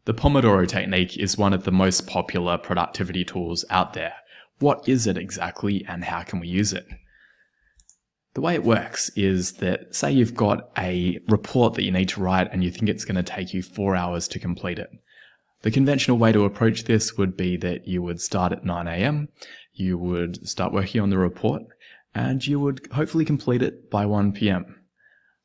The Pomodoro technique is one of the most popular productivity tools out there. What is it exactly and how can we use it? The way it works is that, say you've got a report that you need to write and you think it's going to take you 4 hours to complete it. The conventional way to approach this would be that you would start at 9 a.m, you would start working on the report, and you would hopefully complete it by 1 p.m.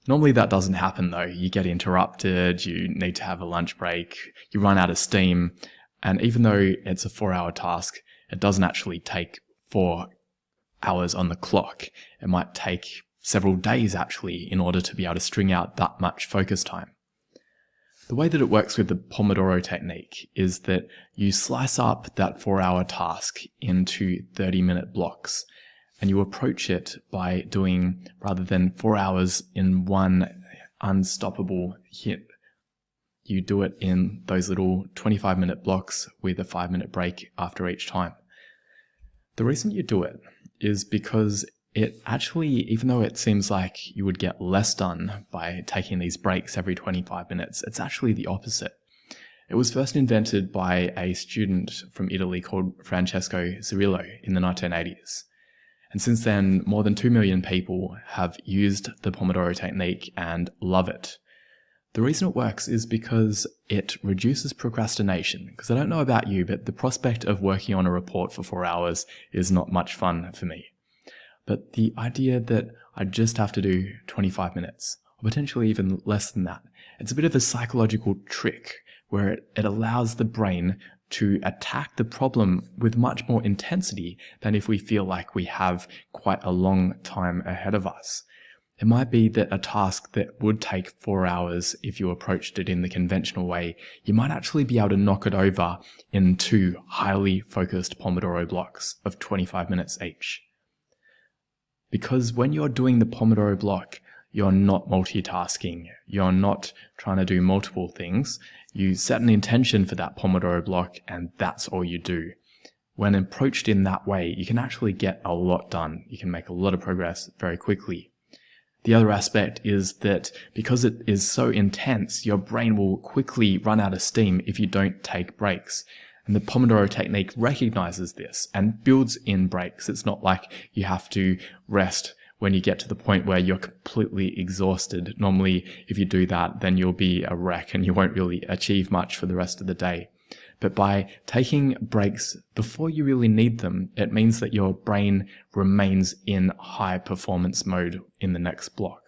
Normally that doesn't happen though. You get interrupted, you need to have a lunch break, you run out of steam, and even though it's a 4-hour task, it doesn't actually take 4 hours on the clock. It might take several days actually in order to be able to string out that much focus time. The way that it works with the Pomodoro technique is that you slice up that 4-hour task into 30-minute blocks. And you approach it by doing, rather than 4 hours in one unstoppable hit, you do it in those little 25-minute blocks with a 5-minute break after each time. The reason you do it is because it actually, even though it seems like you would get less done by taking these breaks every 25 minutes, it's actually the opposite. It was first invented by a student from Italy called Francesco Cirillo in the 1980s. And since then, more than 2 million people have used the Pomodoro technique and love it. The reason it works is because it reduces procrastination. Because I don't know about you, but the prospect of working on a report for 4 hours is not much fun for me. But the idea that I just have to do 25 minutes, or potentially even less than that, it's a bit of a psychological trick where it allows the brain to attack the problem with much more intensity than if we feel like we have quite a long time ahead of us. It might be that a task that would take 4 hours if you approached it in the conventional way, you might actually be able to knock it over in 2 highly focused Pomodoro blocks of 25 minutes each. Because when you're doing the Pomodoro block, you're not multitasking, you're not trying to do multiple things. You set an intention for that Pomodoro block and that's all you do. When approached in that way, you can actually get a lot done. You can make a lot of progress very quickly. The other aspect is that because it is so intense, your brain will quickly run out of steam if you don't take breaks. And the Pomodoro technique recognizes this and builds in breaks. It's not like you have to rest when you get to the point where you're completely exhausted. Normally, if you do that, then you'll be a wreck and you won't really achieve much for the rest of the day. But by taking breaks before you really need them, it means that your brain remains in high performance mode in the next block.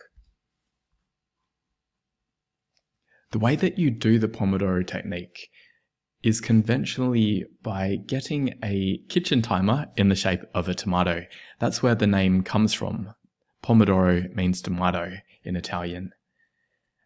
The way that you do the Pomodoro technique is conventionally by getting a kitchen timer in the shape of a tomato. That's where the name comes from. Pomodoro means tomato in Italian.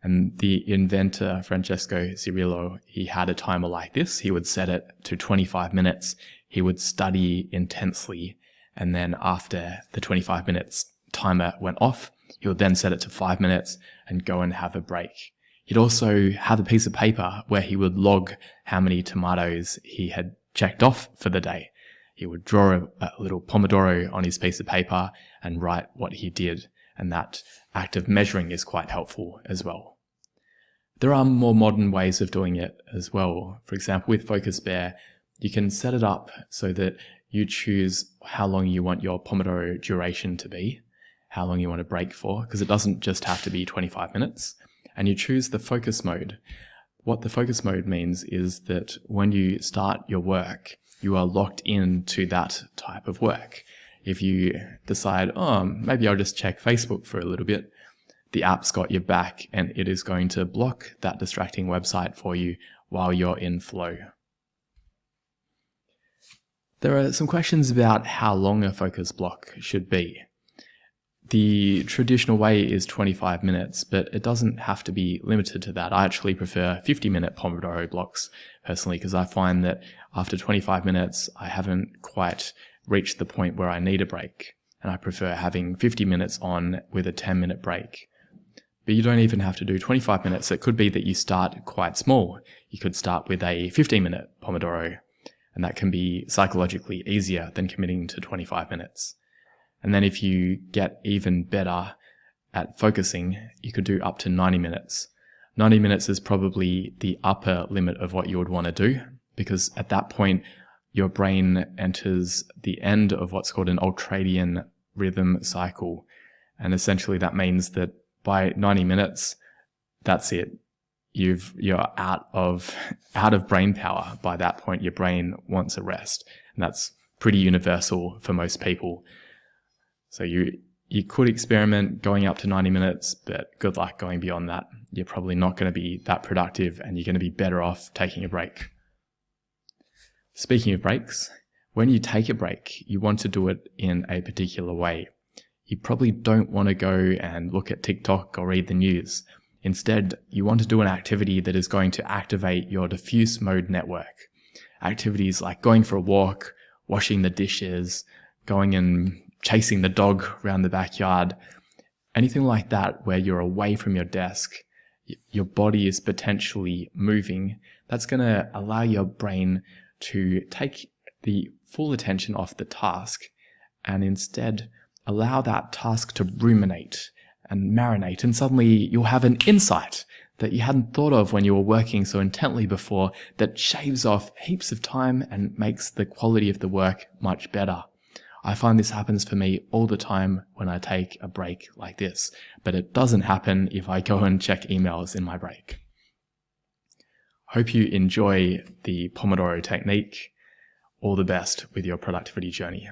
And the inventor, Francesco Cirillo, he had a timer like this. He would set it to 25 minutes. He would study intensely. And then after the 25 minutes timer went off, he would then set it to 5 minutes and go and have a break. He'd also have a piece of paper where he would log how many tomatoes he had checked off for the day. He would draw a little Pomodoro on his piece of paper and write what he did. And that act of measuring is quite helpful as well. There are more modern ways of doing it as well. For example, with Focus Bear, you can set it up so that you choose how long you want your Pomodoro duration to be, how long you want to break for, because it doesn't just have to be 25 minutes. And you choose the focus mode. What the focus mode means is that when you start your work, you are locked into that type of work. If you decide, maybe I'll just check Facebook for a little bit, the app's got your back and it is going to block that distracting website for you while you're in flow. There are some questions about how long a focus block should be. The traditional way is 25 minutes, but it doesn't have to be limited to that. I actually prefer 50-minute Pomodoro blocks personally because I find that after 25 minutes, I haven't quite reached the point where I need a break. And I prefer having 50 minutes on with a 10-minute break. But you don't even have to do 25 minutes. It could be that you start quite small. You could start with a 15-minute Pomodoro, and that can be psychologically easier than committing to 25 minutes. And then if you get even better at focusing, you could do up to 90 minutes. 90 minutes is probably the upper limit of what you would want to do, because at that point, your brain enters the end of what's called an ultradian rhythm cycle. And essentially that means that by 90 minutes, that's it. You're out of brain power. By that point, your brain wants a rest. And that's pretty universal for most people. So you could experiment going up to 90 minutes, but good luck going beyond that. You're probably not going to be that productive, and you're going to be better off taking a break. Speaking of breaks, when you take a break, you want to do it in a particular way. You probably don't want to go and look at TikTok or read the news. Instead, you want to do an activity that is going to activate your diffuse mode network. Activities like going for a walk, washing the dishes, going and chasing the dog around the backyard, anything like that where you're away from your desk, your body is potentially moving. That's going to allow your brain to take the full attention off the task and instead allow that task to ruminate and marinate, and suddenly you'll have an insight that you hadn't thought of when you were working so intently before that shaves off heaps of time and makes the quality of the work much better. I find this happens for me all the time when I take a break like this, but it doesn't happen if I go and check emails in my break. Hope you enjoy the Pomodoro technique. All the best with your productivity journey.